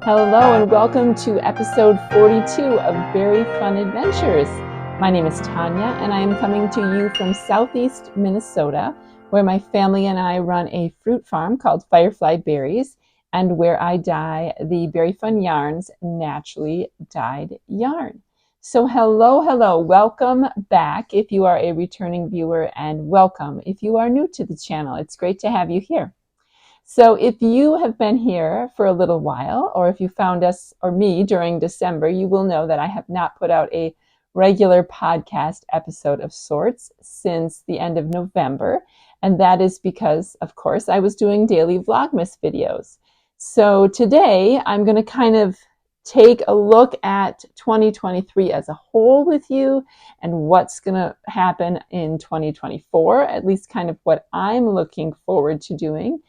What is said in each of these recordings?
Hello and welcome to episode 42 of Very Fun Adventures. My name is Tanya and I am coming to you from southeast Minnesota, where my family and I run a fruit farm called Firefly Berries and where I dye the Very Fun Yarns naturally dyed yarn. So hello, welcome back if you are a returning viewer, and welcome if you are new to the channel. It's great to have you here. So if you have been here for a little while, or if you found us or me during December, you will know that I have not put out a regular podcast episode of sorts since the end of November. And that is because, of course, I was doing daily Vlogmas videos. So today I'm going to kind of take a look at 2023 as a whole with you and what's going to happen in 2024, at least kind of what I'm looking forward to doing.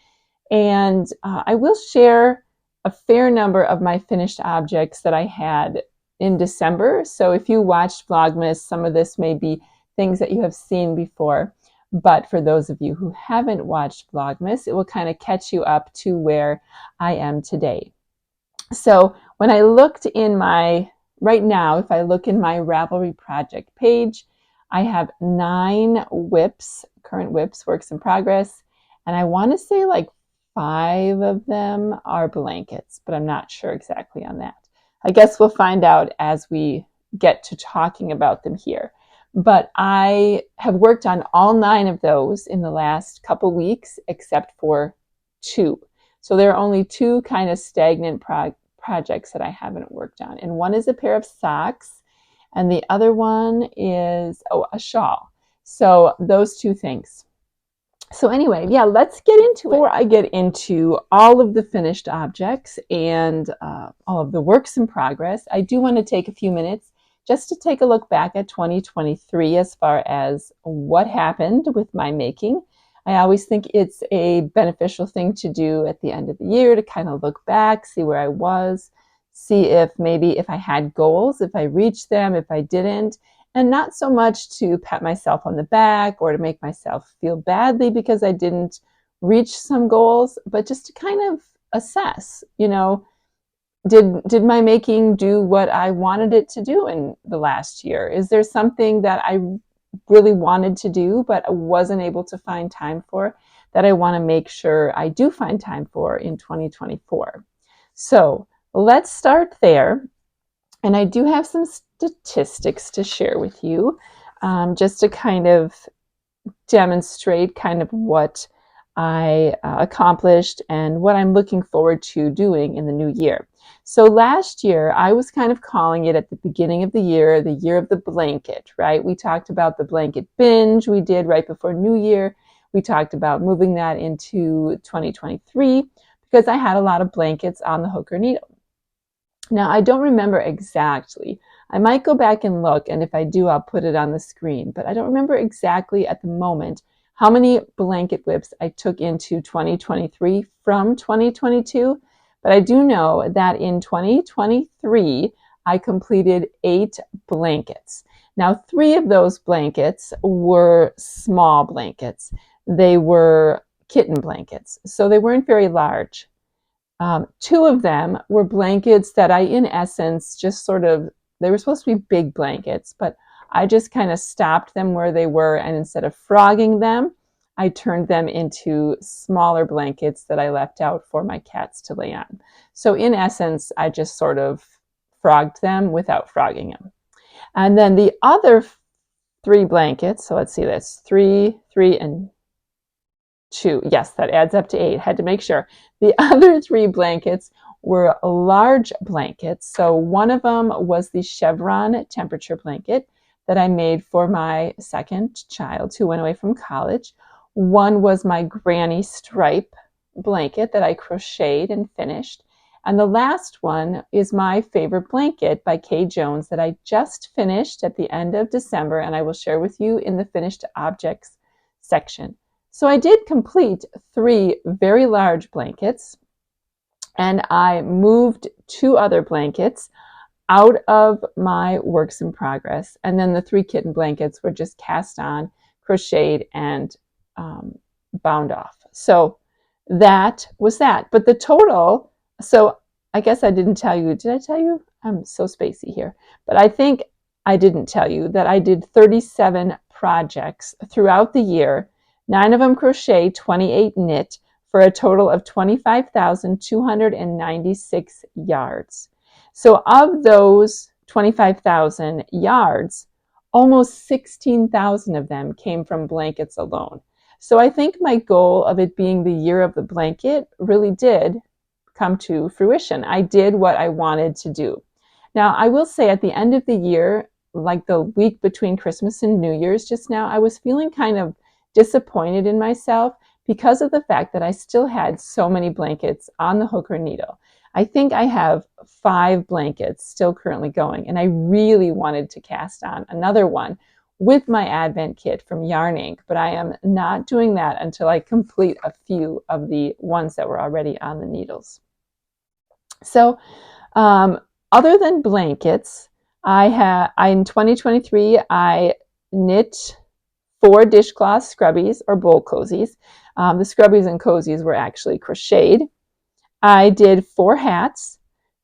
And I will share a fair number of my finished objects that I had in December. So if you watched Vlogmas, some of this may be things that you have seen before. But for those of you who haven't watched Vlogmas, it will kind of catch you up to where I am today. So when I looked in right now, if I look in my Ravelry project page, I have 9 whips, current whips, works in progress. And I want to say like 5 of them are blankets, but I'm not sure exactly on that. I guess we'll find out as we get to talking about them here. But I have worked on all 9 of those in the last couple weeks, except for 2. So there are only 2 kind of stagnant projects that I haven't worked on. And one is a pair of socks, and the other one is a shawl. So those 2 things. So anyway, yeah, let's get into it. Before I get into all of the finished objects and all of the works in progress, I do want to take a few minutes just to take a look back at 2023 as far as what happened with my making. I always think it's a beneficial thing to do at the end of the year to kind of look back, see where I was, see if I had goals, if I reached them, if I didn't. And not so much to pat myself on the back or to make myself feel badly because I didn't reach some goals, but just to kind of assess, did my making do what I wanted it to do in the last year? Is there something that I really wanted to do but wasn't able to find time for that I want to make sure I do find time for in 2024? So let's start there. And I do have some statistics to share with you, just to kind of demonstrate kind of what I accomplished and what I'm looking forward to doing in the new year. So last year, I was kind of calling it at the beginning of the year of the blanket, right? We talked about the blanket binge we did right before New Year. We talked about moving that into 2023 because I had a lot of blankets on the hook or needle. Now, I don't remember exactly. I might go back and look, and if I do, I'll put it on the screen. But I don't remember exactly at the moment how many blanket whips I took into 2023 from 2022. But I do know that in 2023, I completed 8 blankets. Now, 3 of those blankets were small blankets. They were kitten blankets, so they weren't very large. 2 of them were blankets that I, in essence, just they were supposed to be big blankets, but I just kind of stopped them where they were, and instead of frogging them, I turned them into smaller blankets that I left out for my cats to lay on. So in essence, I just sort of frogged them without frogging them. And then the other 3 blankets, so let's see, that's 3, and 2. Yes, that adds up to 8. Had to make sure. The other 3 blankets were large blankets. So one of them was the chevron temperature blanket that I made for my second child who went away from college. One was my granny stripe blanket that I crocheted and finished. And the last one is my favorite blanket by Kay Jones that I just finished at the end of December, and I will share with you in the finished objects section. So I did complete 3 very large blankets, and I moved 2 other blankets out of my works in progress. And then the 3 kitten blankets were just cast on, crocheted, and bound off. So that was that. But the total, so I guess I didn't tell you. Did I tell you? I'm so spacey here. But I think I didn't tell you that I did 37 projects throughout the year, 9 of them crochet, 28 knit, for a total of 25,296 yards. So of those 25,000 yards, almost 16,000 of them came from blankets alone. So I think my goal of it being the year of the blanket really did come to fruition. I did what I wanted to do. Now, I will say at the end of the year, like the week between Christmas and New Year's just now, I was feeling kind of disappointed in myself because of the fact that I still had so many blankets on the hook or needle. I think I have 5 blankets still currently going, and I really wanted to cast on another one with my Advent kit from Yarn Inc., but I am not doing that until I complete a few of the ones that were already on the needles. So other than blankets, in 2023, I knit 4 dishcloth scrubbies or bowl cozies. The scrubbies and cozies were actually crocheted. I did 4 hats,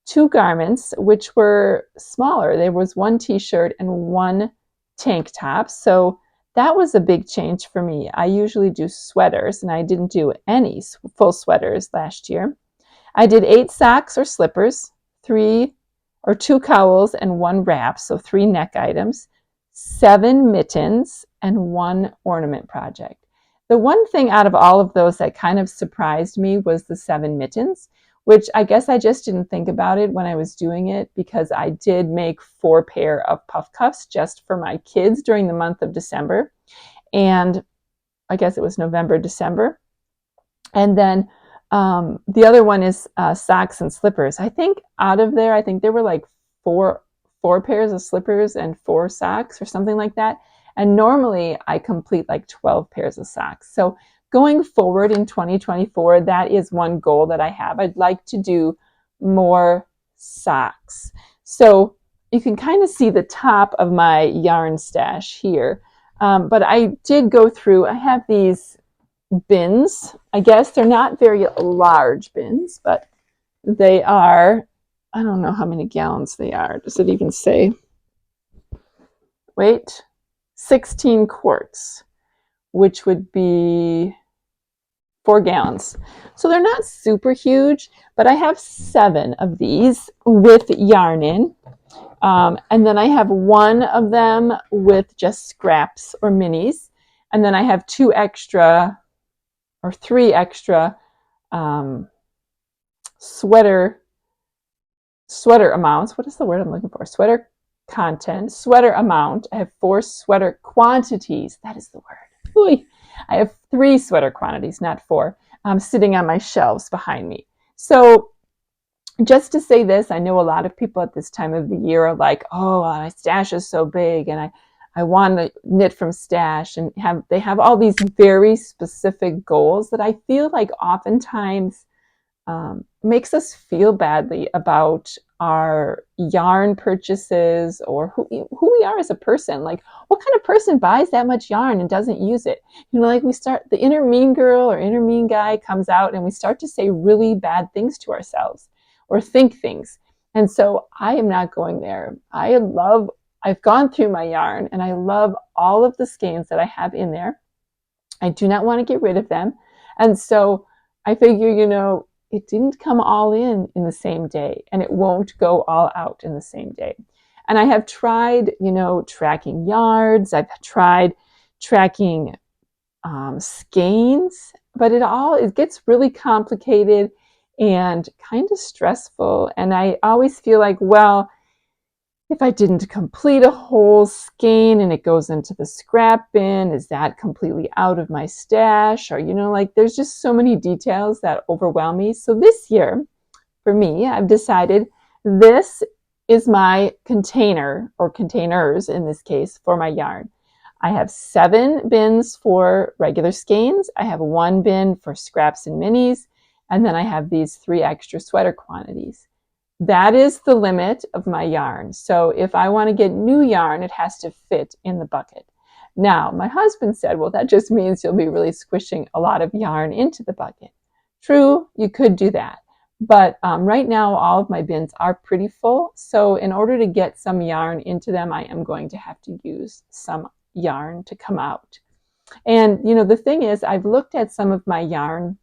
2 garments, which were smaller. There was 1 t-shirt and 1 tank top. So that was a big change for me. I usually do sweaters, and I didn't do any full sweaters last year. I did 8 socks or slippers, 2 cowls and 1 wrap, so 3 neck items, 7 mittens, and 1 ornament project. The one thing out of all of those that kind of surprised me was the 7 mittens, which I guess I just didn't think about it when I was doing it, because I did make 4 pair of puff cuffs just for my kids during the month of December. And I guess it was November, December. And then the other one is socks and slippers. I think out of there, I think there were like four pairs of slippers and 4 socks or something like that. And normally I complete like 12 pairs of socks. So going forward in 2024, that is one goal that I have. I'd like to do more socks. So you can kind of see the top of my yarn stash here. But I did go through, I have these bins. I guess they're not very large bins, but they are, I don't know how many gallons they are. Does it even say? Wait, 16 quarts, which would be 4 gallons. So they're not super huge, but I have 7 of these with yarn in. And then I have 1 of them with just scraps or minis. And then I have 3 extra sweater amounts. What is the word I'm looking for? Sweater amount. I have 4 sweater quantities. That is the word. Oy. I have 3 sweater quantities, not 4, sitting on my shelves behind me. So just to say this, I know a lot of people at this time of the year are like, oh, my stash is so big, and I want to knit from stash, and they have all these very specific goals that I feel like oftentimes makes us feel badly about our yarn purchases or who we are as a person. Like, what kind of person buys that much yarn and doesn't use it? You know, like the inner mean girl or inner mean guy comes out, and we start to say really bad things to ourselves or think things. And so I am not going there. I've gone through my yarn, and I love all of the skeins that I have in there. I do not want to get rid of them. And so I figure, it didn't come all in the same day, and it won't go all out in the same day. And I have tried, tracking yards. I've tried tracking skeins, but it gets really complicated and kind of stressful. And I always feel like, well, if I didn't complete a whole skein and it goes into the scrap bin, is that completely out of my stash? Or, there's just so many details that overwhelm me. So this year, for me, I've decided this is my container, or containers in this case, for my yarn. I have 7 bins for regular skeins. I have 1 bin for scraps and minis. And then I have these 3 extra sweater quantities. That is the limit of my yarn. So if I want to get new yarn, it has to fit in the bucket. Now, my husband said, well, that just means you'll be really squishing a lot of yarn into the bucket. True, you could do that. But right now, all of my bins are pretty full. So in order to get some yarn into them, I am going to have to use some yarn to come out. And, the thing is, I've looked at some of my yarn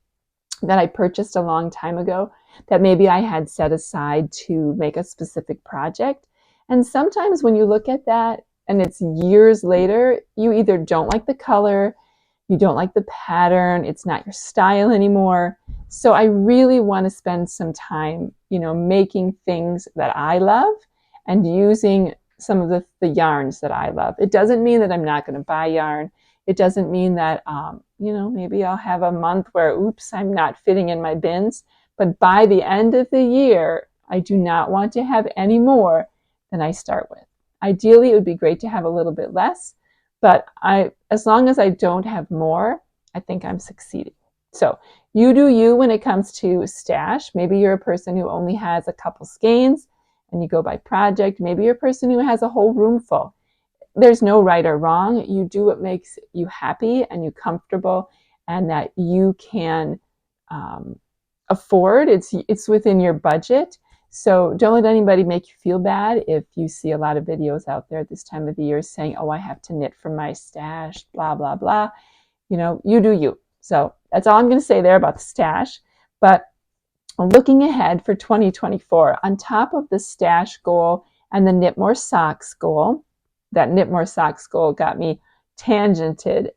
that I purchased a long time ago that maybe I had set aside to make a specific project. And sometimes when you look at that and it's years later, you either don't like the color, you don't like the pattern, it's not your style anymore. So I really want to spend some time, making things that I love and using some of the yarns that I love. It doesn't mean that I'm not going to buy yarn. It doesn't mean that, maybe I'll have a month where, oops, I'm not fitting in my bins. But by the end of the year, I do not want to have any more than I start with. Ideally, it would be great to have a little bit less, but as long as I don't have more, I think I'm succeeding. So you do you when it comes to stash. Maybe you're a person who only has a couple skeins and you go by project. Maybe you're a person who has a whole room full. There's no right or wrong. You do what makes you happy and you comfortable and that you can afford. It's within your budget. So don't let anybody make you feel bad if you see a lot of videos out there at this time of the year saying, oh, I have to knit from my stash, blah, blah, blah. You do you. So that's all I'm going to say there about the stash. But looking ahead for 2024, on top of the stash goal and the Knit More Socks goal, that Knit More Socks goal got me tangented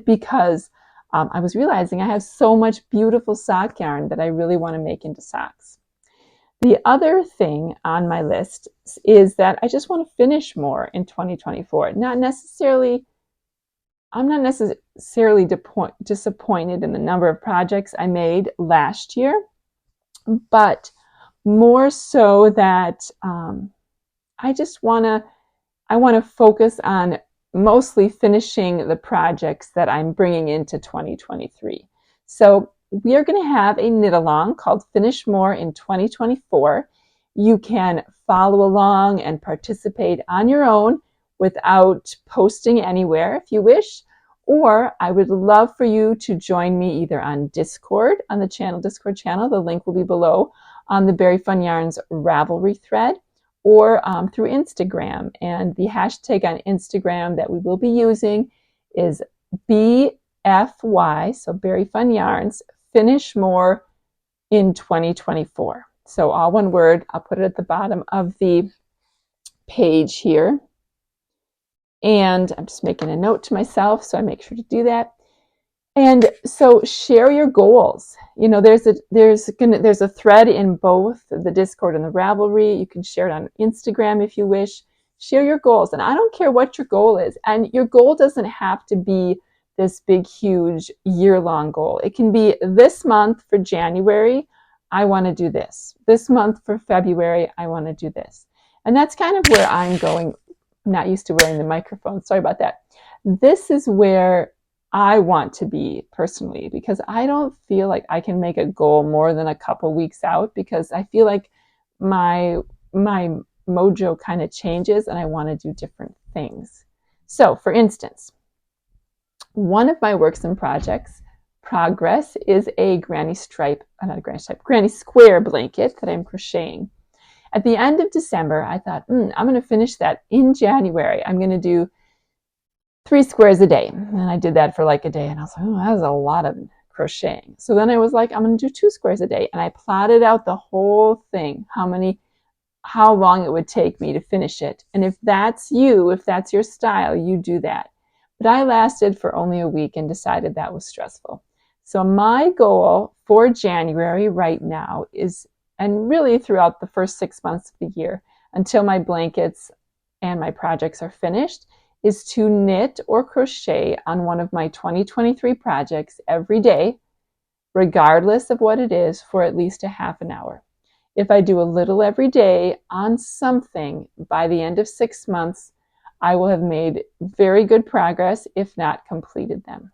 because I was realizing I have so much beautiful sock yarn that I really want to make into socks. The other thing on my list is that I just want to finish more in 2024. I'm not necessarily disappointed in the number of projects I made last year, but more so that I want to focus on mostly finishing the projects that I'm bringing into 2023. So we are going to have a knit along called Finish More in 2024. You can follow along and participate on your own without posting anywhere if you wish, or I would love for you to join me either on Discord, on the Discord channel, the link will be below, on the Berry Fun Yarns Ravelry thread, or through Instagram. And the hashtag on Instagram that we will be using is BFY, so Berry Fun Yarns, Finish More in 2024. So all one word. I'll put it at the bottom of the page here. And I'm just making a note to myself, so I make sure to do that. And so share your goals. There's a thread in both the Discord and the Ravelry. You can share it on Instagram if you wish. Share your goals. And I don't care what your goal is. And your goal doesn't have to be this big, huge, year-long goal. It can be this month for January, I want to do this. This month for February, I want to do this. And that's kind of where I'm going. I'm not used to wearing the microphone. Sorry about that. This is where I want to be personally, because I don't feel like I can make a goal more than a couple weeks out, because I feel like my mojo kind of changes and I want to do different things. So for instance, one of my works in progress is a granny square blanket that I'm crocheting. At the end of December, I thought, I'm going to finish that in January. I'm going to do 3 squares a day. And I did that for like a day, and I was like, oh, that was a lot of crocheting. So then I was like, I'm going to do 2 squares a day. And I plotted out the whole thing, how long it would take me to finish it. And if that's your style, you do that. But I lasted for only a week and decided that was stressful. So my goal for January right now is, and really throughout the first 6 months of the year, until my blankets and my projects are finished, is to knit or crochet on one of my 2023 projects every day, regardless of what it is, for at least a half an hour. If I do a little every day on something, by the end of 6 months, I will have made very good progress, if not completed them.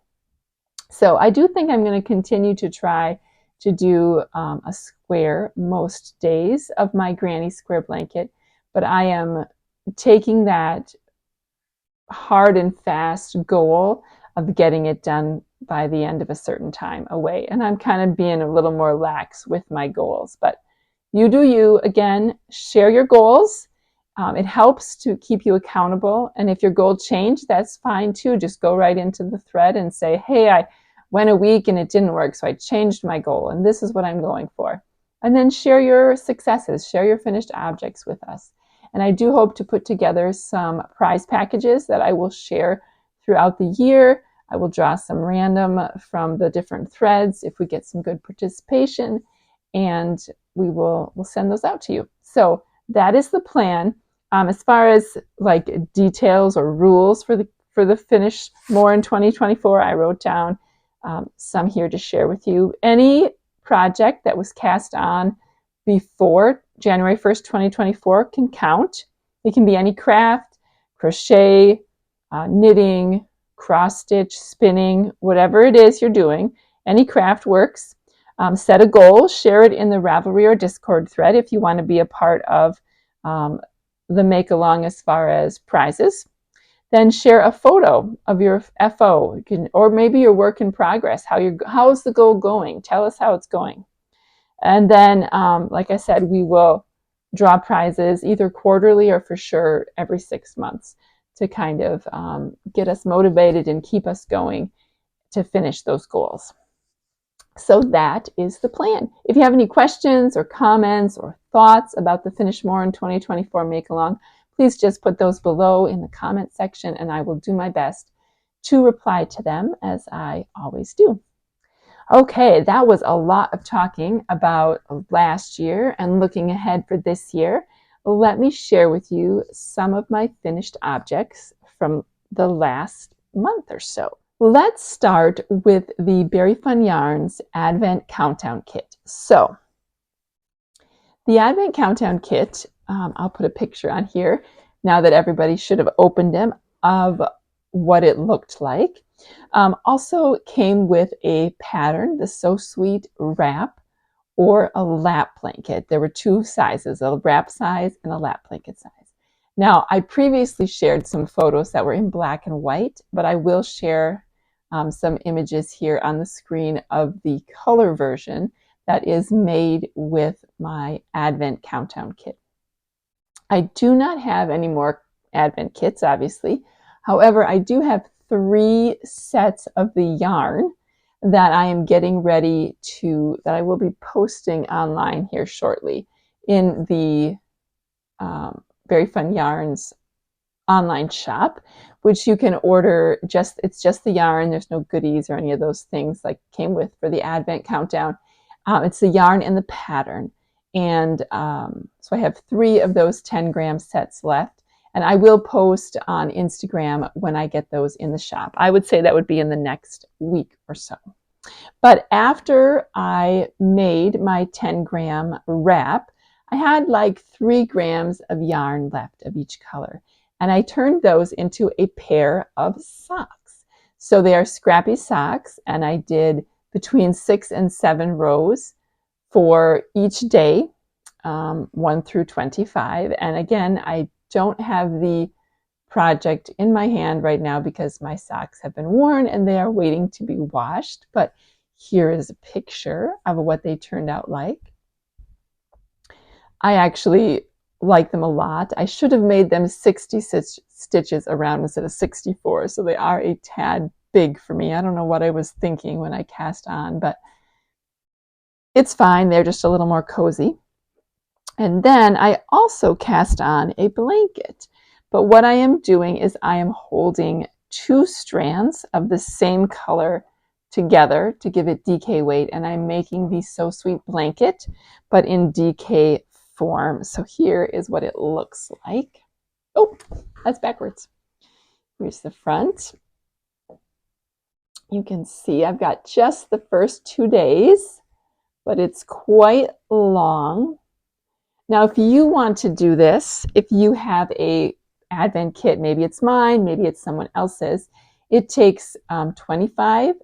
So I do think I'm going to continue to try to do a square most days of my granny square blanket, but I am taking that hard and fast goal of getting it done by the end of a certain time away. And I'm kind of being a little more lax with my goals, but you do you. Again, share your goals. It helps to keep you accountable. And if your goal changed, that's fine too. Just go right into the thread and say, hey, I went a week and it didn't work, so I changed my goal and this is what I'm going for. And then share your successes, share your finished objects with us. And I do hope to put together some prize packages that I will share throughout the year. I will draw some random from the different threads if we get some good participation, and we'll send those out to you. So that is the plan. As far as like details or rules for the Finish More in 2024, I wrote down some here to share with you. Any project that was cast on before January 1st, 2024 can count. It can be any craft, crochet, knitting, cross stitch, spinning, whatever it is you're doing. Any craft works. Set a goal, share it in the Ravelry or Discord thread if you want to be a part of the make along as far as prizes. Then share a photo of your FO, or maybe your work in progress. How's the goal going? Tell us how it's going. And then, like I said, we will draw prizes either quarterly or for sure every 6 months to kind of get us motivated and keep us going to finish those goals. So that is the plan. If you have any questions or comments or thoughts about the Finish More in 2024 Make Along, please just put those below in the comment section and I will do my best to reply to them, as I always do. Okay, that was a lot of talking about last year and looking ahead for this year. Let me share with you some of my finished objects from the last month or so. Let's start with the Berry Fun Yarns Advent Countdown Kit. So, the Advent Countdown Kit, I'll put a picture on here now that everybody should have opened them, of what it looked like. Also came with a pattern, the So Sweet wrap or a lap blanket. There were two sizes, a wrap size and a lap blanket size. Now, I previously shared some photos that were in black and white, but I will share some images here on the screen of the color version that is made with my Advent Countdown Kit. I do not have any more Advent kits, obviously. However, I do have 3 sets of the yarn that I am getting ready that I will be posting online here shortly in the Berry Fun Yarns online shop, which you can order it's just the yarn. There's no goodies or any of those things like came with for the Advent Countdown. It's the yarn and the pattern. And so I have 3 of those 10-gram sets left. And I will post on Instagram when I get those in the shop. I would say that would be in the next week or so. But after I made my 10-gram wrap, I had like 3 grams of yarn left of each color. And I turned those into a pair of socks. So they are scrappy socks, and I did between 6 and 7 rows for each day, 1 through 25. And again, I don't have the project in my hand right now because my socks have been worn and they are waiting to be washed. But here is a picture of what they turned out like. I actually like them a lot. I should have made them 66 stitches around instead of 64, so they are a tad big for me. I don't know what I was thinking when I cast on, but it's fine. They're just a little more cozy. And then I also cast on a blanket. But what I am doing is I am holding 2 strands of the same color together to give it DK weight, and I'm making the So Sweet blanket, but in DK form. So here is what it looks like. Oh, that's backwards. Here's the front. You can see I've got just the first 2 days, but it's quite long. Now, if you want to do this, if you have a Advent kit, maybe it's mine, maybe it's someone else's, it takes 25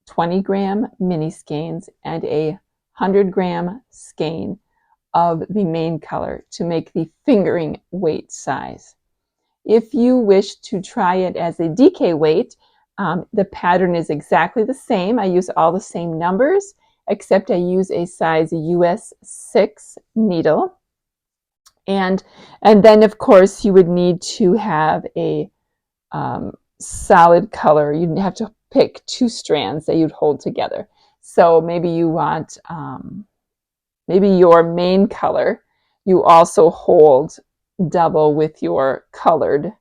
20-gram mini skeins and a 100-gram skein of the main color to make the fingering weight size. If you wish to try it as a DK weight, The pattern is exactly the same. I use all the same numbers, except I use a size US 6 needle. And then, of course, you would need to have a solid color. You'd have to pick 2 strands that you'd hold together. So maybe you want, maybe your main color, you also hold double with your colored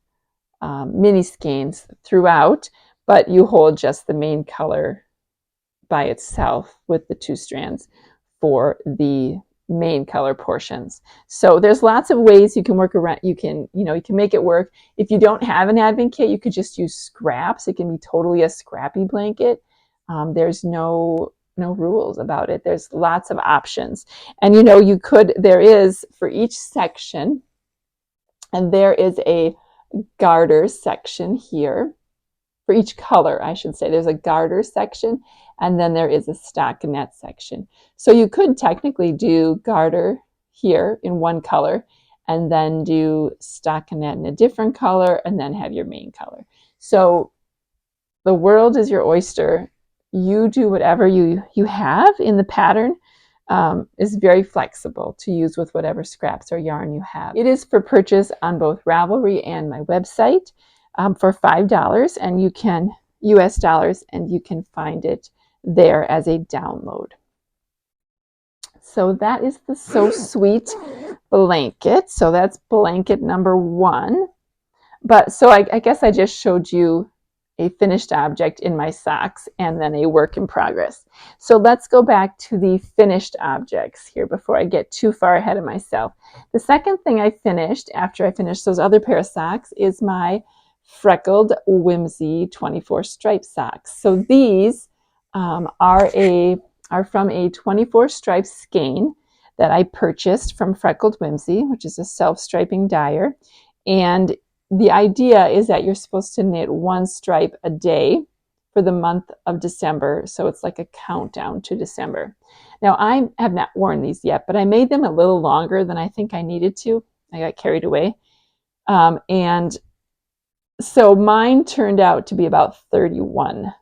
mini skeins throughout, but you hold just the main color by itself with the 2 strands for the main color portions. So there's lots of ways you can work around. You can make it work. If you don't have an advent kit, you could just use scraps. It can be totally a scrappy blanket. There's no rules about it. There's lots of options. And there is for each section, and there is a garter section here. For each color, I should say, there's a garter section, and then there is a stockinette section. So you could technically do garter here in one color, and then do stockinette in a different color, and then have your main color. So the world is your oyster. You do whatever you have in the pattern. Is very flexible to use with whatever scraps or yarn you have. It is for purchase on both Ravelry and my website for $5, and you can US dollars, and you can find it there as a download. So that is the So Sweet blanket. So that's blanket number 1. But so I guess I just showed you a finished object in my socks and then a work in progress. So let's go back to the finished objects here before I get too far ahead of myself. The second thing I finished after I finished those other pair of socks is my Freckled Whimsy 24 stripe socks. So these are from a 24 stripe skein that I purchased from Freckled Whimsy, which is a self-striping dyer. And the idea is that you're supposed to knit 1 stripe a day for the month of December. So it's like a countdown to December. Now, I have not worn these yet, but I made them a little longer than I think I needed to. I got carried away. And so mine turned out to be about 31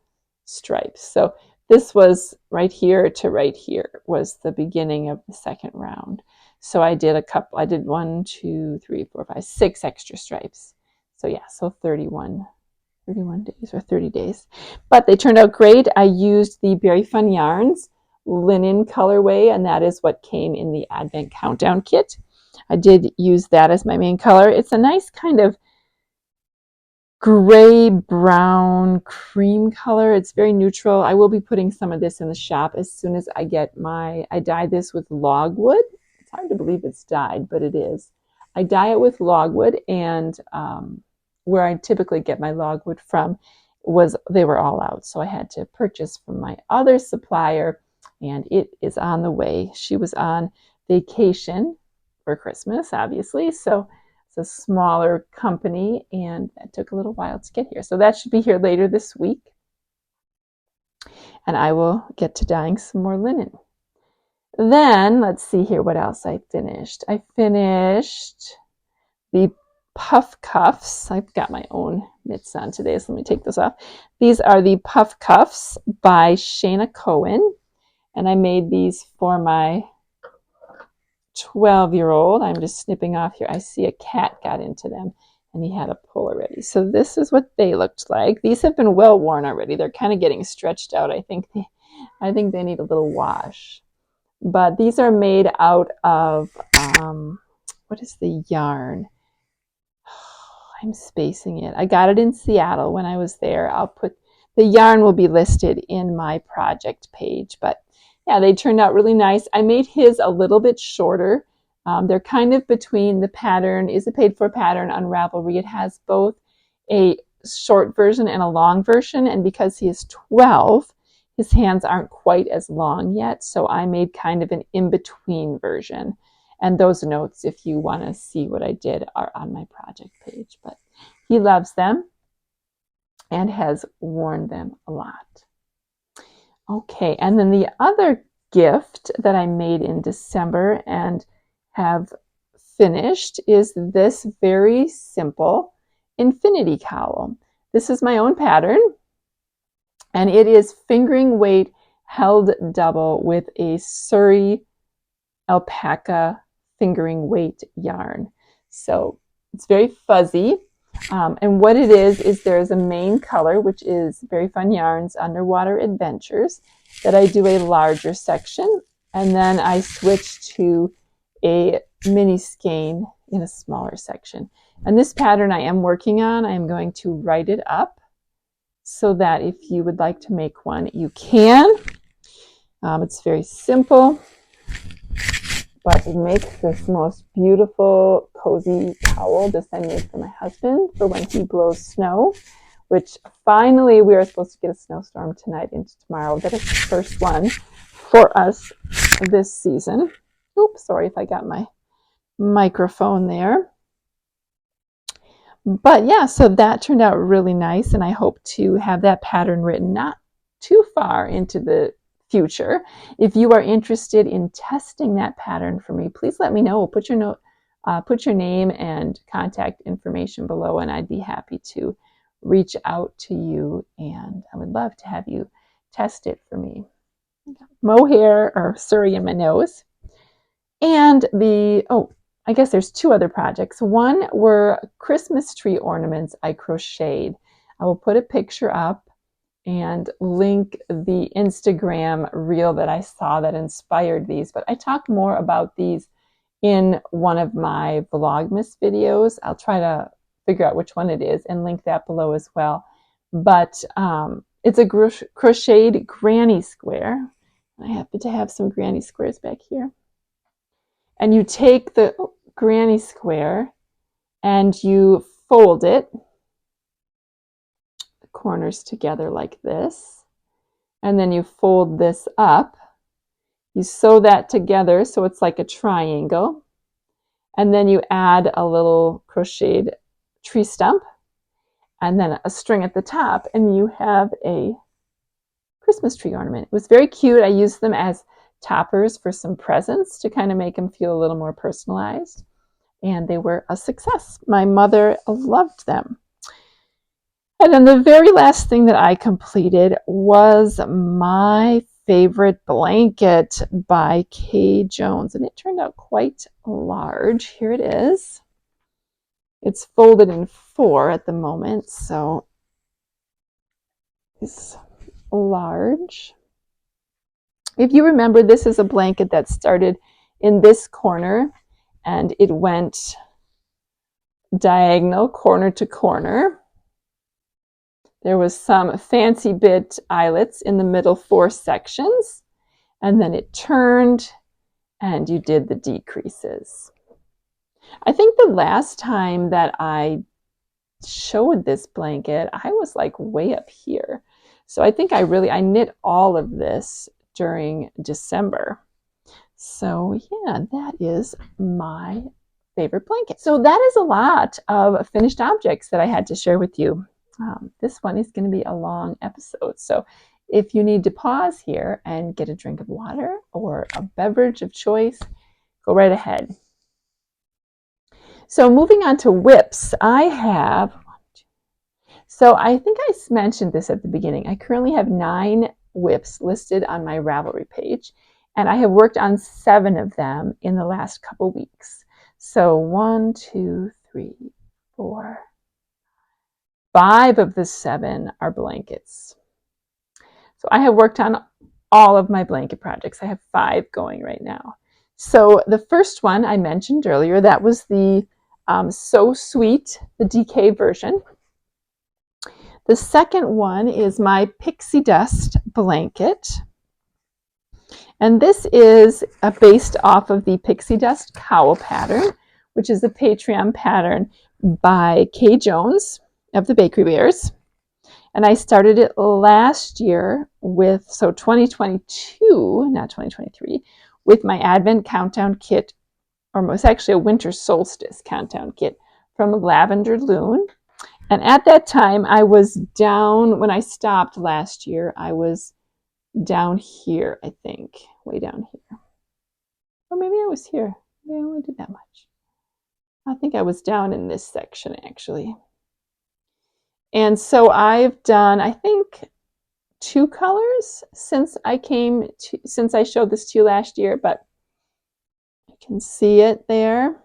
stripes. So this was right here to right here was the beginning of the second round. So I did 1, 2, 3, 4, 5, 6 extra stripes. So yeah, so 31 days or 30 days. But they turned out great. I used the Berry Fun Yarns linen colorway, and that is what came in the Advent Countdown kit. I did use that as my main color. It's a nice kind of gray, brown, cream color. It's very neutral. I will be putting some of this in the shop as soon as I get I dyed this with logwood. It's hard to believe it's dyed, but it is. I dye it with logwood, and where I typically get my logwood from they were all out. So I had to purchase from my other supplier, and it is on the way. She was on vacation for Christmas, obviously. So it's a smaller company, and it took a little while to get here. So that should be here later this week. And I will get to dyeing some more linen. Then let's see here what else I finished. I finished the puff cuffs. I've got my own mitts on today, so let me take those off. These are the puff cuffs by Shayna Cohen, and I made these for my 12-year-old. I'm just snipping off here. I see a cat got into them, and he had a pull already. So this is what they looked like. These have been well worn already. They're kind of getting stretched out. I think they need a little wash. But these are made out of what is the yarn? I'm spacing it. I got it in Seattle when I was there. I'll put the yarn will be listed in my project page. But yeah, they turned out really nice. I made his a little bit shorter. They're kind of between. The pattern is a paid-for pattern on Ravelry. It has both a short version and a long version. And because he is 12, his hands aren't quite as long yet. So I made kind of an in-between version. And those notes, if you want to see what I did, are on my project page. But he loves them and has worn them a lot. Okay, and then the other gift that I made in December and have finished is this very simple infinity cowl. This is my own pattern. And it is fingering weight held double with a Surrey alpaca fingering weight yarn. So it's very fuzzy. And what it is there's a main color, which is Very Fun Yarns Underwater Adventures, that I do a larger section. And then I switch to a mini skein in a smaller section. And this pattern I am working on, I am going to write it up so that if you would like to make one, you can. It's very simple, but it makes this most beautiful cozy towel. This I made for my husband for when he blows snow, which finally we are supposed to get a snowstorm tonight into tomorrow. That is the first one for us this season. Oops, sorry if I got my microphone there. But yeah, so that turned out really nice, and I hope to have that pattern written not too far into the future. If you are interested in testing that pattern for me, please let me know. Put your name and contact information below, and I'd be happy to reach out to you, and I would love to have you test it for me. Mohair or Surrey in my nose. And I guess there's two other projects. One were Christmas tree ornaments I crocheted. I will put a picture up and link the Instagram reel that I saw that inspired these. But I talk more about these in one of my Vlogmas videos. I'll try to figure out which one it is and link that below as well. But it's a crocheted granny square. I happen to have some granny squares back here. And you take the granny square and you fold it, the corners together like this, and then you fold this up. You sew that together so it's like a triangle, and then you add a little crocheted tree stump and then a string at the top, and you have a Christmas tree ornament. It was very cute. I used them as toppers for some presents to kind of make them feel a little more personalized, and they were a success. My mother loved them. And then the very last thing that I completed was my favorite blanket by Kay Jones, and it turned out quite large. Here it is. It's folded in 4 at the moment, so it's large. If you remember, this is a blanket that started in this corner and it went diagonal corner to corner. There was some fancy bit eyelets in the middle 4 sections, and then it turned and you did the decreases. I think the last time that I showed this blanket, I was like way up here. So I think I knit all of this during December. So yeah, that is my favorite blanket. So that is a lot of finished objects that I had to share with you. This one is going to be a long episode. So if you need to pause here and get a drink of water or a beverage of choice, go right ahead. So moving on to whips, so I think I mentioned this at the beginning. I currently have 9 whips listed on my Ravelry page, and I have worked on 7 of them in the last couple weeks. So 1, 2, 3, 4, 5 of the 7 are blankets. So I have worked on all of my blanket projects. I have 5 going right now. So the first one I mentioned earlier, that was the So Sweet, the DK version. The second one is my Pixie Dust blanket. And this is based off of the Pixie Dust cowl pattern, which is a Patreon pattern by Kay Jones of the Bakery Bears. And I started it last year so 2022, not 2023, with my Advent Countdown kit, or it was actually a Winter Solstice Countdown kit from Lavender Loon. And at that time, I was down, when I stopped last year, I was down here, I think, way down here. Or maybe I was here. Maybe I only did that much. I think I was down in this section, actually. And so I've done, I think, two colors since I showed this to you last year, but you can see it there.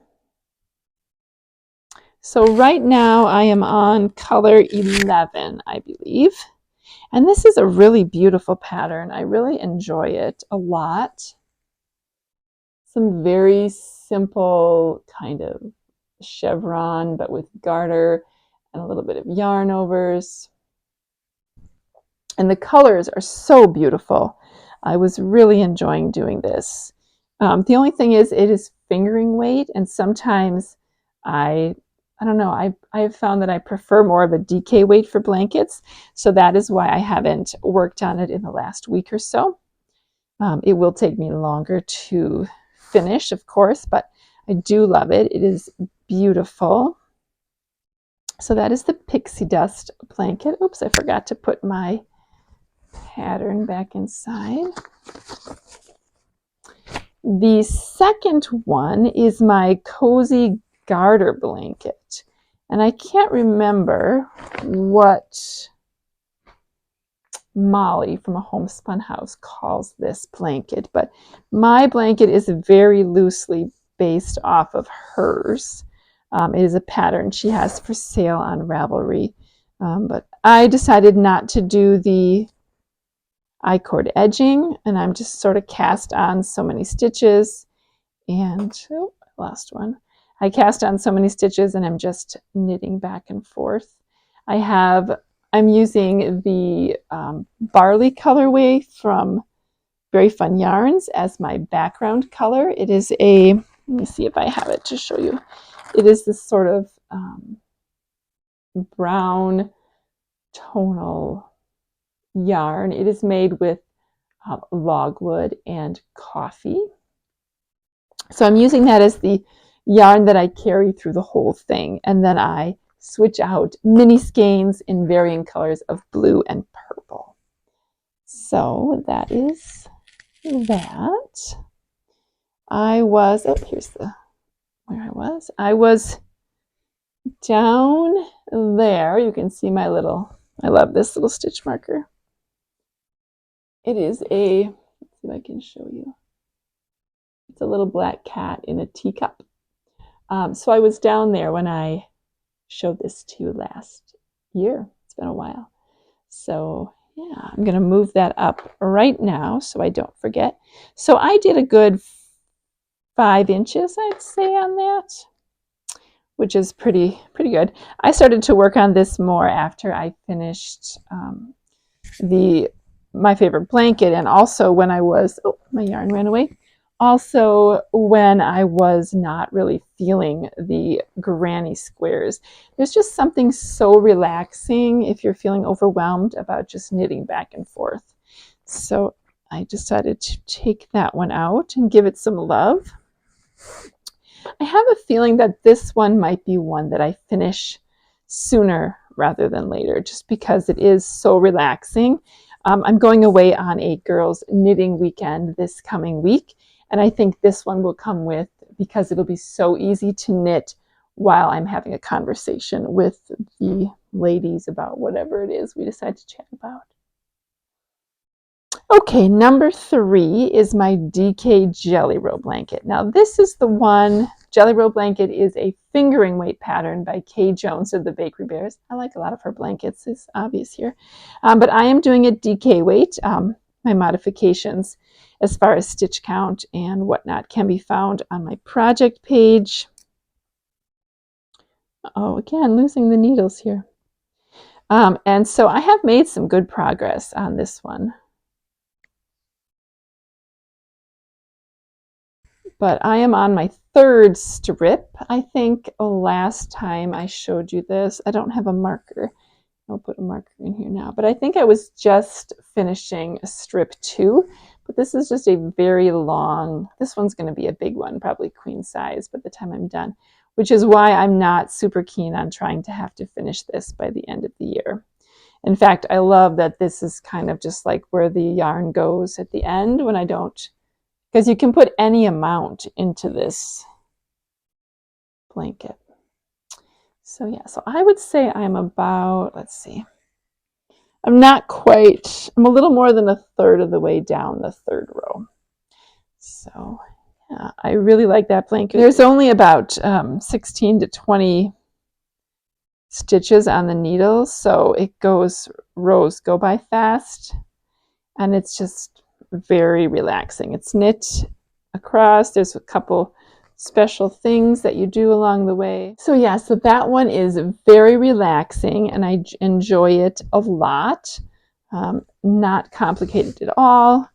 So right now I am on color 11, I believe. And this is a really beautiful pattern. I really enjoy it a lot. Some very simple kind of chevron, but with garter and a little bit of yarn overs. And the colors are so beautiful. I was really enjoying doing this. The only thing is it is fingering weight, and sometimes I don't know, I've found that I prefer more of a DK weight for blankets, so that is why I haven't worked on it in the last week or so. It will take me longer to finish, of course, but I do love it. It is beautiful. So that is the pixie dust blanket. Oops, I forgot to put my pattern back inside. The second one is my cozy garter blanket. And I can't remember what Molly from a Homespun House calls this blanket, but my blanket is very loosely based off of hers. It is a pattern she has for sale on Ravelry, but I decided not to do the I-cord edging, and I'm just sort of cast on so many stitches, and oh, I lost one. I cast on so many stitches and I'm just knitting back and forth. I'm using the barley colorway from Very Fun Yarns as my background color. It is let me see if I have it to show you. It is this sort of brown tonal yarn. It is made with logwood and coffee. So I'm using that as the yarn that I carry through the whole thing, and then I switch out mini skeins in varying colors of blue and purple. So that is that. Here's where I was. I was down there. You can see I love this little stitch marker. It is let's see if I can show you. It's a little black cat in a teacup. So I was down there when I showed this to you last year. It's been a while. So yeah, I'm going to move that up right now so I don't forget. So I did a good 5 inches, I'd say, on that, which is pretty good. I started to work on this more after I finished my favorite blanket, and also when my yarn ran away. Also, when I was not really feeling the granny squares. There's just something so relaxing if you're feeling overwhelmed about just knitting back and forth. So I decided to take that one out and give it some love. I have a feeling that this one might be one that I finish sooner rather than later, just because it is so relaxing. I'm going away on a girls' knitting weekend this coming week, and I think this one will come with because it'll be so easy to knit while I'm having a conversation with the ladies about whatever it is we decide to chat about. Okay, number 3 is my DK Jelly Roll blanket. Now this is the one. Jelly Roll blanket is a fingering weight pattern by Kay Jones of the Bakery Bears. I like a lot of her blankets, it's obvious here. But I am doing it DK weight. My modifications as far as stitch count and whatnot can be found on my project page. Oh, again, losing the needles here. And so I have made some good progress on this one. But I am on my 3rd strip. I think last time I showed you this, I don't have a marker. I'll put a marker in here now. But I think I was just finishing strip 2. But this is just a very long, this one's going to be a big one, probably queen size by the time I'm done, which is why I'm not super keen on trying to have to finish this by the end of the year. In fact, I love that this is kind of just like where the yarn goes at the end when I don't, because you can put any amount into this blanket. So yeah, so I would say I'm about, let's see, I'm not quite, I'm a little more than a third of the way down the third row. So yeah, I really like that blanket. There's only about 16 to 20 stitches on the needle, so rows go by fast, and it's just very relaxing. It's knit across. There's a couple special things that you do along the way. So yeah, so that one is very relaxing, and I enjoy it a lot. Not complicated at all.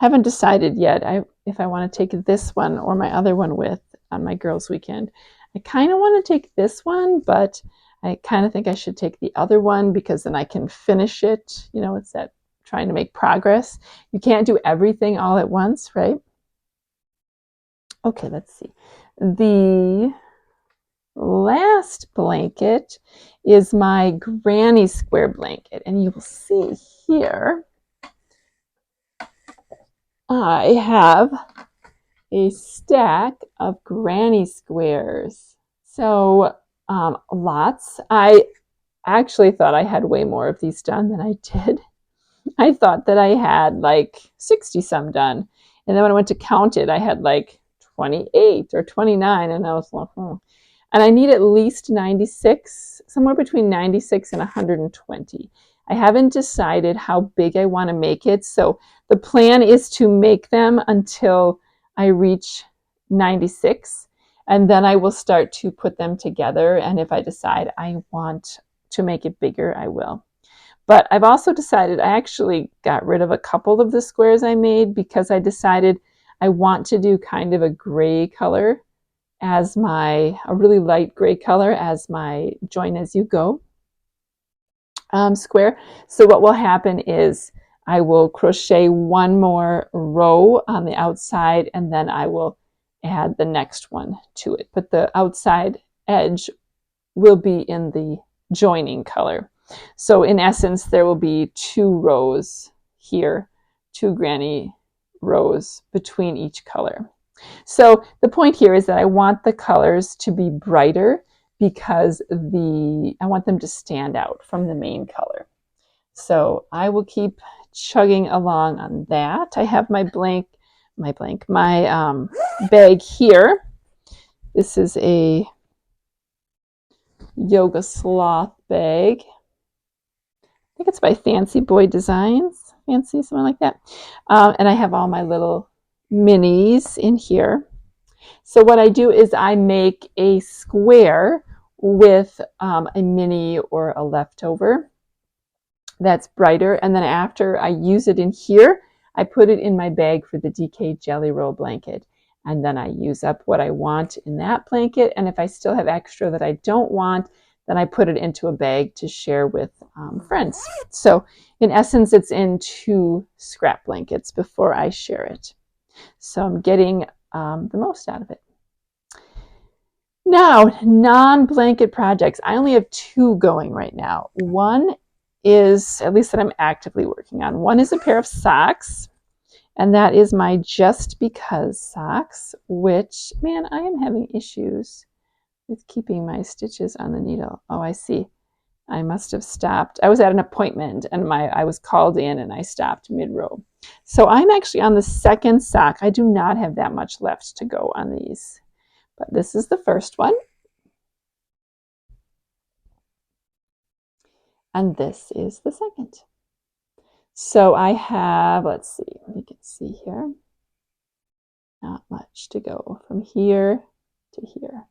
Haven't decided yet if I want to take this one or my other one with on my girls' weekend. I kind of want to take this one, but I kind of think I should take the other one because then I can finish it. You know, it's that trying to make progress. You can't do everything all at once, right? Okay, let's see. The last blanket is my granny square blanket, and you will see here I have a stack of granny squares. So lots. I actually thought I had way more of these done than I did. I thought that I had like 60 some done. And then when I went to count it, I had like 28 or 29. And I was like, And I need at least 96, somewhere between 96 and 120. I haven't decided how big I want to make it. So the plan is to make them until I reach 96. And then I will start to put them together. And if I decide I want to make it bigger, I will. But I've also decided I actually got rid of a couple of the squares I made because I decided I want to do kind of a gray color as a really light gray color as my join as you go square. So what will happen is I will crochet one more row on the outside, and then I will add the next one to it. But the outside edge will be in the joining color. So in essence, there will be 2 rows here, 2 granny rows between each color. So the point here is that I want the colors to be brighter because I want them to stand out from the main color. So I will keep chugging along on that. I have my bag here. This is a Yoga Sloth bag. I think it's by Fancy Boy Designs, something like that. And I have all my little minis in here. So what I do is I make a square with a mini or a leftover that's brighter. And then after I use it in here, I put it in my bag for the DK Jelly Roll blanket. And then I use up what I want in that blanket. And if I still have extra that I don't want, then I put it into a bag to share with friends. So in essence, it's in 2 scrap blankets before I share it. So I'm getting the most out of it. Now, non-blanket projects. I only have 2 going right now. One is, at least that I'm actively working on. One is a pair of socks, and that is my Just Because socks, which, man, I am having issues with keeping my stitches on the needle. Oh, I see. I must have stopped. I was at an appointment and I was called in and I stopped mid-row. So I'm actually on the second sock. I do not have that much left to go on these, but this is the first one. And this is the second. So I have, let's see, we can see here, not much to go from here to here.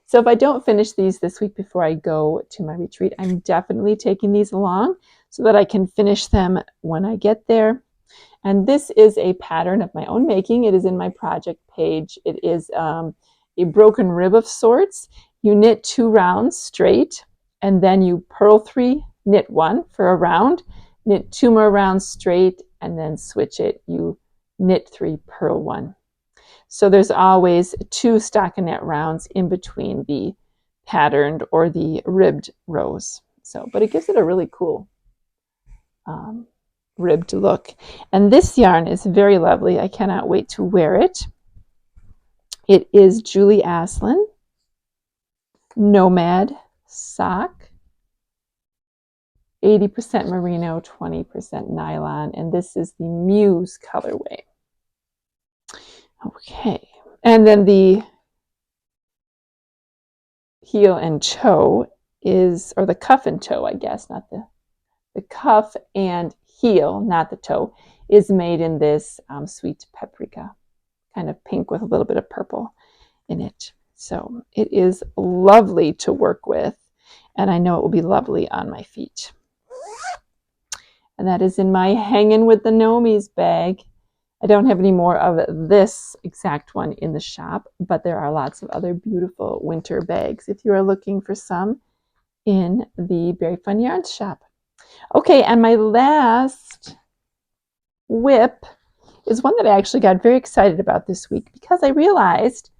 So if I don't finish these this week before I go to my retreat, I'm definitely taking these along so that I can finish them when I get there. And this is a pattern of my own making. It is in my project page. It is a broken rib of sorts. You knit 2 rounds straight, and then you purl 3, knit 1 for a round, knit 2 more rounds straight, and then switch it. You knit 3, purl 1. So there's always 2 stockinette rounds in between the patterned or the ribbed rows. So, but it gives it a really cool ribbed look. And this yarn is very lovely. I cannot wait to wear it. It is Julie Aslin Nomad Sock. 80% merino, 20% nylon, and this is the Muse colorway. Okay, and then the heel and toe is, or the cuff and toe, I guess, not the cuff and heel, not the toe, is made in this sweet paprika, kind of pink with a little bit of purple in it. So it is lovely to work with, and I know it will be lovely on my feet. And that is in my Hanging with the Nomies bag. I don't have any more of this exact one in the shop, but there are lots of other beautiful winter bags if you are looking for some in the Very Fun Yarns shop. Okay, and my last whip is one that I actually got very excited about this week because I realized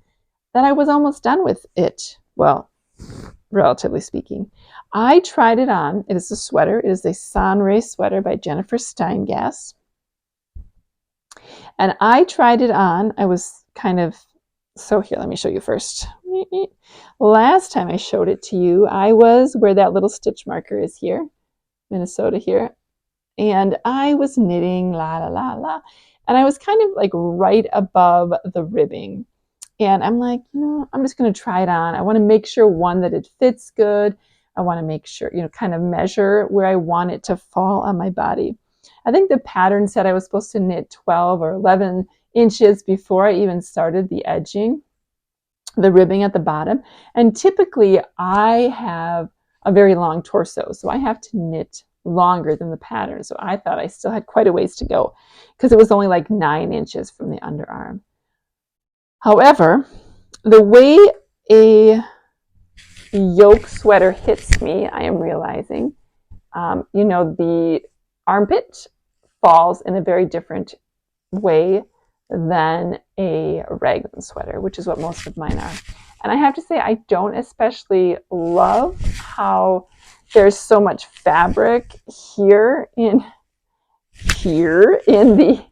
that I was almost done with it. Well, relatively speaking. I tried it on. It is a sweater. It is a Sunray sweater by Jennifer Steingass. And I tried it on. I was kind of, so here, let me show you first. Last time I showed it to you, I was where that little stitch marker is here, Minnesota here. And I was knitting, la, la, la, la. And I was kind of like right above the ribbing. And I'm like, I'm just going to try it on. I want to make sure, one, that it fits good. I want to make sure, kind of measure where I want it to fall on my body. I think the pattern said I was supposed to knit 12 or 11 inches before I even started the edging, the ribbing at the bottom. And typically I have a very long torso, so I have to knit longer than the pattern. So I thought I still had quite a ways to go because it was only like 9 inches from the underarm. However, the way a yoke sweater hits me, I am realizing, the armpit falls in a very different way than a raglan sweater, which is what most of mine are. And I have to say, I don't especially love how there's so much fabric here in the,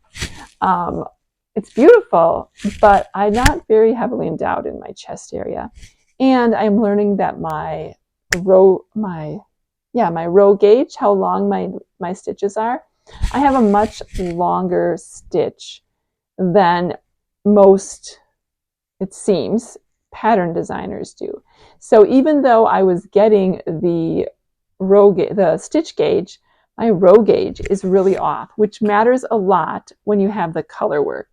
it's beautiful, but I'm not very heavily endowed in my chest area. And I'm learning that my row gauge, how long my stitches are, I have a much longer stitch than most, it seems, pattern designers do. So even though I was getting the stitch gauge, my row gauge is really off, which matters a lot when you have the color work.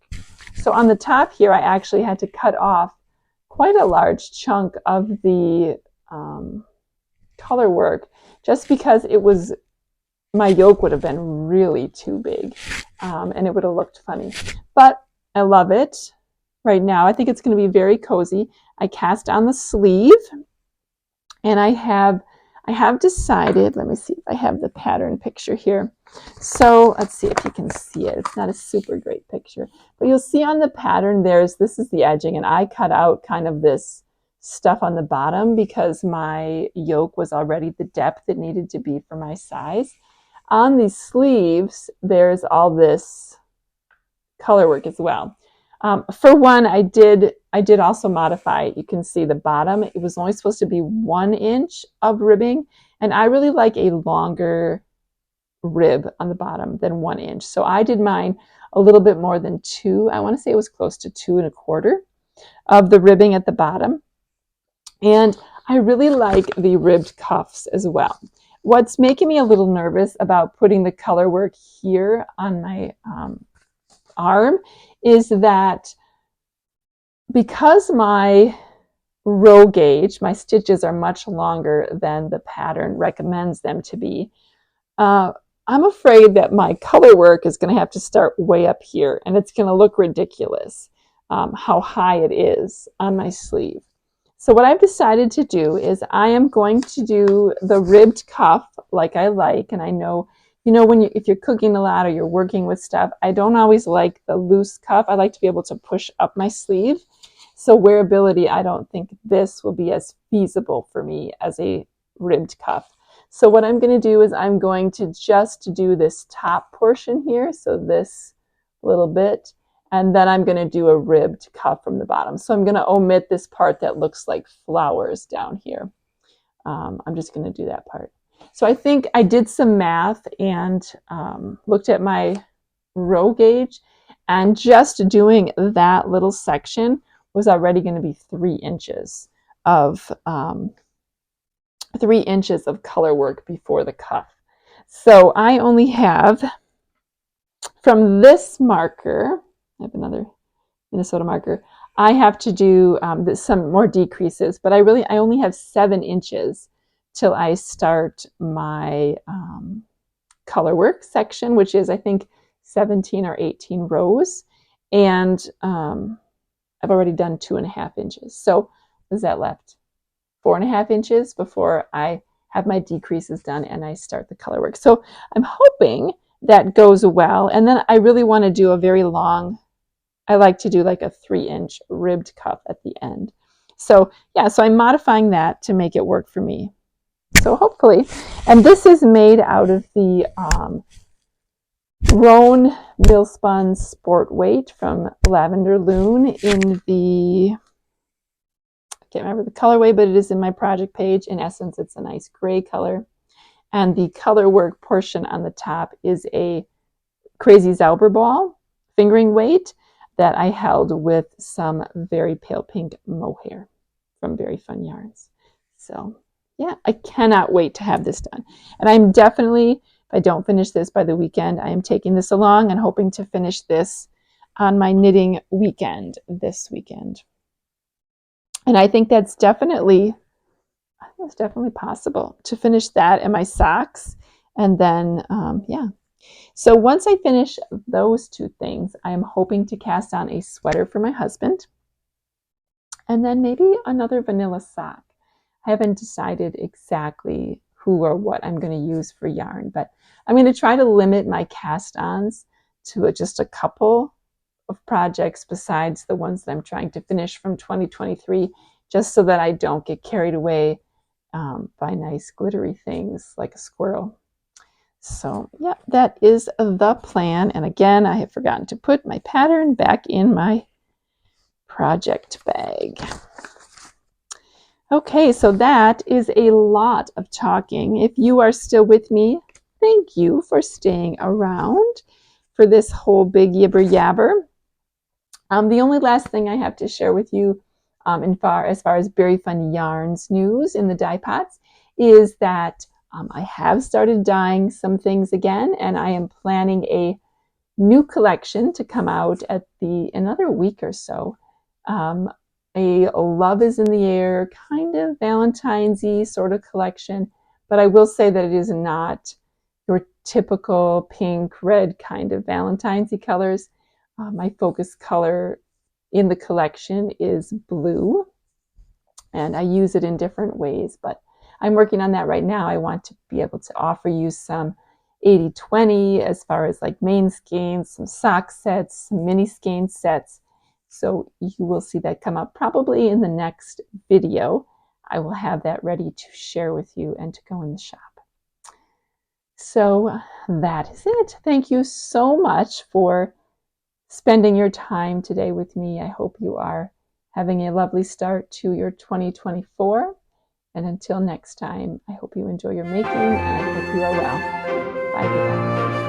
So on the top here, I actually had to cut off quite a large chunk of the color work just because my yoke would have been really too big and it would have looked funny. But I love it right now. I think it's going to be very cozy. I cast on the sleeve, and I have decided, let me see if I have the pattern picture here. So let's see if you can see it. It's not a super great picture, but you'll see on the pattern this is the edging, and I cut out kind of this stuff on the bottom because my yoke was already the depth it needed to be for my size. On these sleeves, there's all this color work as well. For one, I did also modify. You can see the bottom. It was only supposed to be 1 inch of ribbing, and I really like a longer rib on the bottom than 1 inch. So I did mine a little bit more than 2. I want to say it was close to 2 1/4 of the ribbing at the bottom. And I really like the ribbed cuffs as well. What's making me a little nervous about putting the color work here on my arm is that because my row gauge, my stitches are much longer than the pattern recommends them to be, I'm afraid that my color work is going to have to start way up here, and it's going to look ridiculous how high it is on my sleeve. So what I've decided to do is I am going to do the ribbed cuff like I like, and I know, if you're cooking a lot or you're working with stuff, I don't always like the loose cuff. I like to be able to push up my sleeve. So wearability, I don't think this will be as feasible for me as a ribbed cuff. So what I'm going to do is I'm going to just do this top portion here, so this little bit, and then I'm going to do a ribbed cuff from the bottom. So I'm going to omit this part that looks like flowers down here. I'm just going to do that part. So I think I did some math and looked at my row gauge, and just doing that little section was already going to be 3 inches of 3 inches of color work before the cuff. So I only have, from this marker, I have another Minnesota marker, I have to do some more decreases, but I only have 7 inches till I start my color work section, which is, I think, 17 or 18 rows. And I've already done 2.5 inches. So what is that left? 4.5 inches before I have my decreases done and I start the color work. So I'm hoping that goes well. And then I really want to do a very long, I like to do like a 3-inch ribbed cuff at the end. So yeah, so I'm modifying that to make it work for me. So hopefully, and this is made out of the Roan Millspun Sport Weight from Lavender Loon in the, I can't remember the colorway, but it is in my project page. In essence, it's a nice gray color. And the color work portion on the top is a Crazy Zauber ball fingering weight that I held with some very pale pink mohair from Very Fun Yarns. So yeah, I cannot wait to have this done. And I'm definitely, if I don't finish this by the weekend, I am taking this along and hoping to finish this on my knitting weekend this weekend. And I think that's definitely possible to finish that and my socks. And then, yeah. So once I finish those 2 things, I am hoping to cast on a sweater for my husband. And then maybe another vanilla sock. I haven't decided exactly who or what I'm going to use for yarn, but I'm going to try to limit my cast-ons to just a couple of projects besides the ones that I'm trying to finish from 2023, just so that I don't get carried away by nice glittery things like a squirrel. So yeah, that is the plan. And again, I have forgotten to put my pattern back in my project bag. Okay, so that is a lot of talking. If you are still with me, thank you for staying around for this whole big yibber yabber. The only last thing I have to share with you as far as Very Fun Yarns news in the dye pots is that I have started dyeing some things again, and I am planning a new collection to come out in another week or so. A love is in the air, kind of Valentine's-y sort of collection, but I will say that it is not your typical pink, red kind of Valentine's-y colors. My focus color in the collection is blue, and I use it in different ways, but I'm working on that right now. I want to be able to offer you some 80-20 as far as like main skeins, some sock sets, some mini skein sets. So you will see that come up probably in the next video. I will have that ready to share with you and to go in the shop. So that is it. Thank you so much for spending your time today with me. I hope you are having a lovely start to your 2024. And until next time, I hope you enjoy your making and I hope you are well. Bye, goodbye.